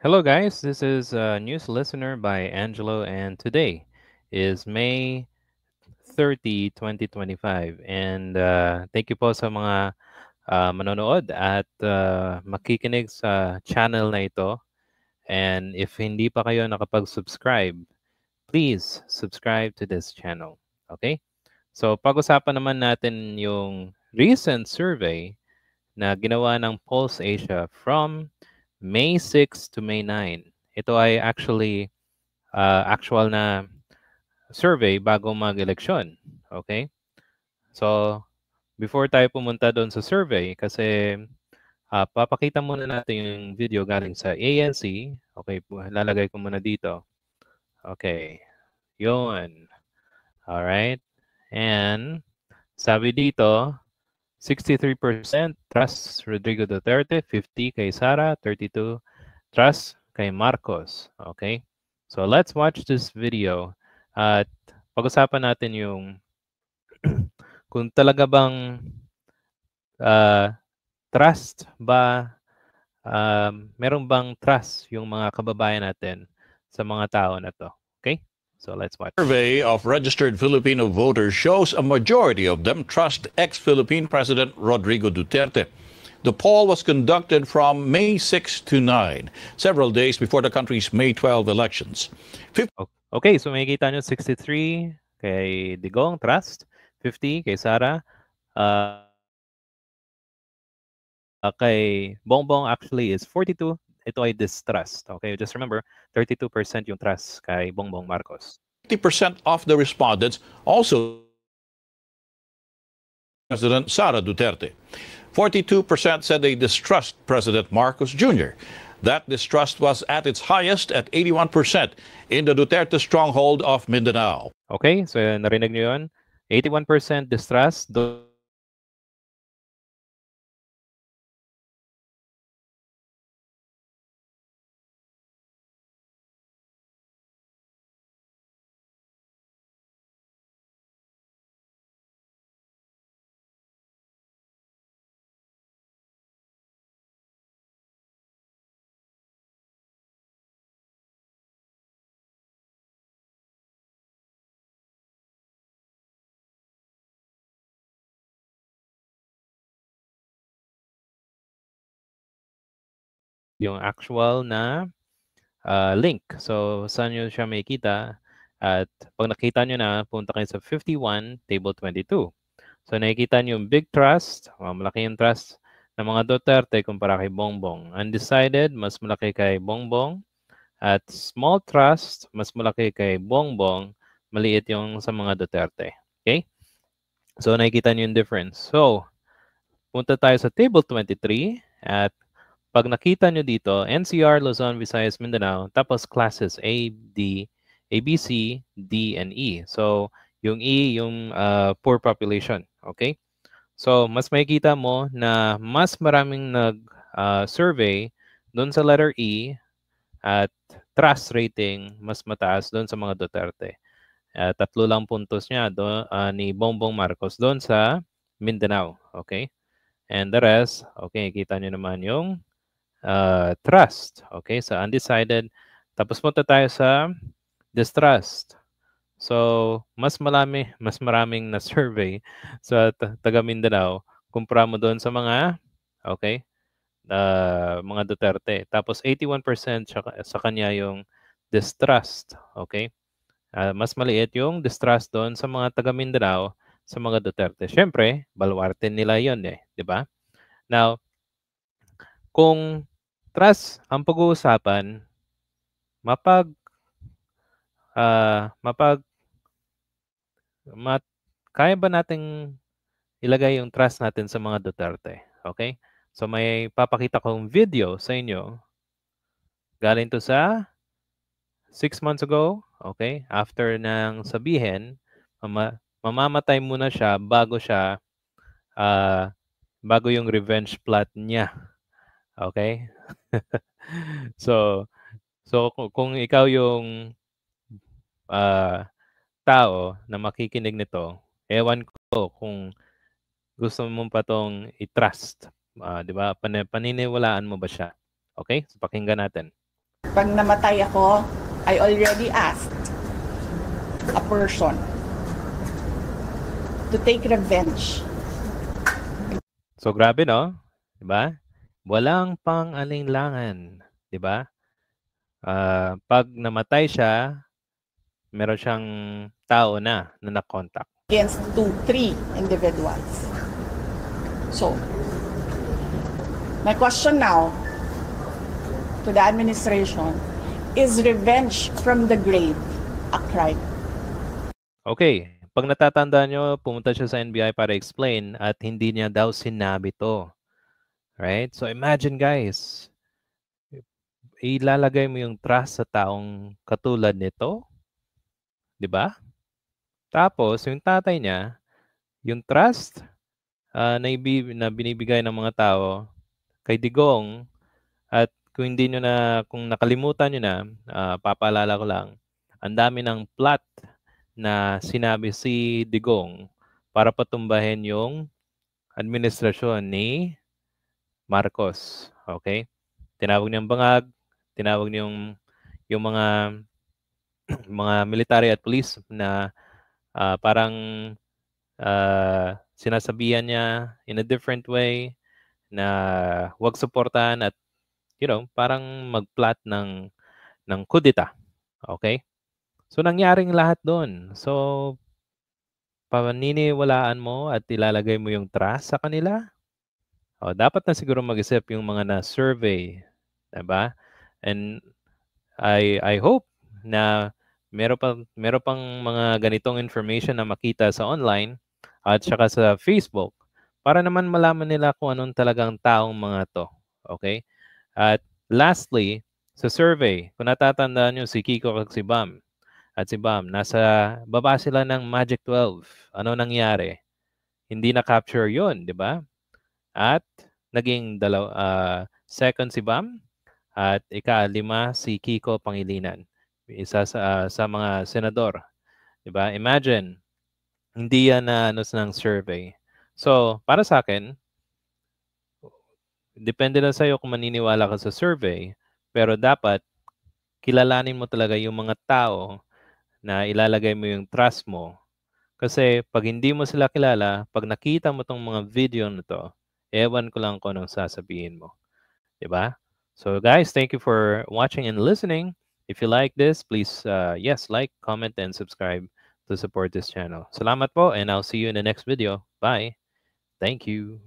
Hello, guys. This is News Listener by Angelo, and today is May 30, 2025. And thank you po sa mga manonood at makikinig sa channel na ito. And if hindi pa kayo nakapag-subscribe, please subscribe to this channel. Okay? So, pag-usapan naman natin yung recent survey na ginawa ng Pulse Asia from May 6 to May 9. Ito ay actual na survey bago mag-eleksyon. Okay? So, before tayo pumunta doon sa survey, kasi papakita muna natin yung video galing sa ANC. Okay, lalagay ko muna dito. Okay, yun. Alright. And sabi dito, 63% trust Rodrigo Duterte, 50 kay Sara, 32 trust kay Marcos. Okay? So let's watch this video at pag-usapan natin yung kung talaga bang ah, trust ba, meron bang trust yung mga kababayan natin sa mga tao na to. Okay? So let's watch. Survey of registered Filipino voters shows a majority of them trust ex-Philippine President Rodrigo Duterte. The poll was conducted from May 6 to 9, several days before the country's May 12 elections. Okay, so makikita nyo 63 kay Digong, trust. 50 kay Sara. Kay Bongbong actually is 42. Ito ay distrust. Okay, just remember, 32% yung trust kay Bongbong Marcos. 50% of the respondents also President Sara Duterte. 42% said they distrust President Marcos Jr. That distrust was at its highest at 81% in the Duterte stronghold of Mindanao. Okay, so narinig nyo yun? 81% distrust. Yung actual na link. So, saan nyo siya makikita? At pag nakita nyo na, punta kayo sa 51, table 22. So, nakikita nyo yung big trust, malaki yung trust ng mga Duterte kumpara kay Bongbong. Undecided, mas malaki kay Bongbong. At small trust, mas malaki kay Bongbong, maliit yung sa mga Duterte. Okay? So, nakikita nyo yung difference. So, punta tayo sa table 23 at pag nakita nyo dito, NCR, Luzon, Visayas, Mindanao, tapos classes A, D, A, B, C, D, and E. So, yung E, yung poor population. Okay? So, mas makikita mo na mas maraming nag-survey doon sa letter E at trust rating mas mataas doon sa mga Duterte. 3 lang puntos niya ni Bongbong Marcos doon sa Mindanao. Okay? And the rest, okay, kita nyo naman yung trust. Okay, sa undecided. Tapos punta tayo sa distrust. So, mas maraming na survey sa taga Mindanao kumpara mo doon sa mga, okay, mga Duterte. Tapos 81% sa kanya yung distrust. Okay? Mas maliit yung distrust doon sa mga taga Mindanao sa mga Duterte. Siyempre, baluarte nila yon eh. Di ba? Now, kung trust ang pag-uusapan, mapag ah, mapag mat kaya ba nating ilagay yung trust natin sa mga Duterte? Okay? So may papakita kong video sa inyo. Galing to sa 6 months ago. Okay? After nang sabihin, mamamatay muna siya ah, bago yung revenge plot niya. Okay? so, kung ikaw yung tao na makikinig nito, ewan ko kung gusto mo pa tong i-trust. 'Di ba? Paniniwalaan mo ba siya? Okay? So pakinggan natin. Pag namatay ako, I already asked a person to take revenge. So grabe, no? 'Di ba? Walang pang-alinlangan, 'di ba? Pag namatay siya, meron siyang tao na na-contact. Against 2-3 individuals. So, my question now to the administration, is revenge from the grave a crime? Okay, pag natatandaan nyo, pumunta siya sa NBI para explain at hindi niya daw sinabi to. Right? So imagine guys, ilalagay mo yung trust sa taong katulad nito, 'di ba? Tapos yung tatay niya, yung trust na binibigay ng mga tao kay Digong, at kung hindi nyo na, kung nakalimutan nyo na, papaalala ko lang, ang dami ng plot na sinabi si Digong para patumbahin yung administrasyon ni Marcos. Okay? Tinawag niyang bangag, tinawag niyang yung mga mga military at police na parang sinasabihan niya in a different way na wag suportahan at parang mag-plot ng kudeta. Okay? So nangyaring lahat doon. So paniniwalaan mo at ilalagay mo yung trust sa kanila? O, dapat na siguro mag-isip yung mga na-survey, 'di ba? And I hope na meron pang mga ganitong information na makita sa online at saka sa Facebook para naman malaman nila kung anong talagang taong mga 'to, okay? At lastly, sa survey, kung natatandaan niyo si Kiko at si Bam, nasa baba sila ng Magic 12. Ano nangyari? Hindi na-capture 'yon, 'di ba? At naging second si Bam at ika-5 si Kiko Pangilinan, isa sa mga senador, 'di ba? Imagine, hindi yan na ano ng survey. So, para sa akin, depende lang sa'yo kung maniniwala ka sa survey, pero dapat kilalanin mo talaga yung mga tao na ilalagay mo yung trust mo. Kasi pag hindi mo sila kilala, pag nakita mo tong mga video na to, ewan ko lang kung anong sasabihin mo. Diba? So guys, thank you for watching and listening. If you like this, please, yes, like, comment, and subscribe to support this channel. Salamat po, and I'll see you in the next video. Bye. Thank you.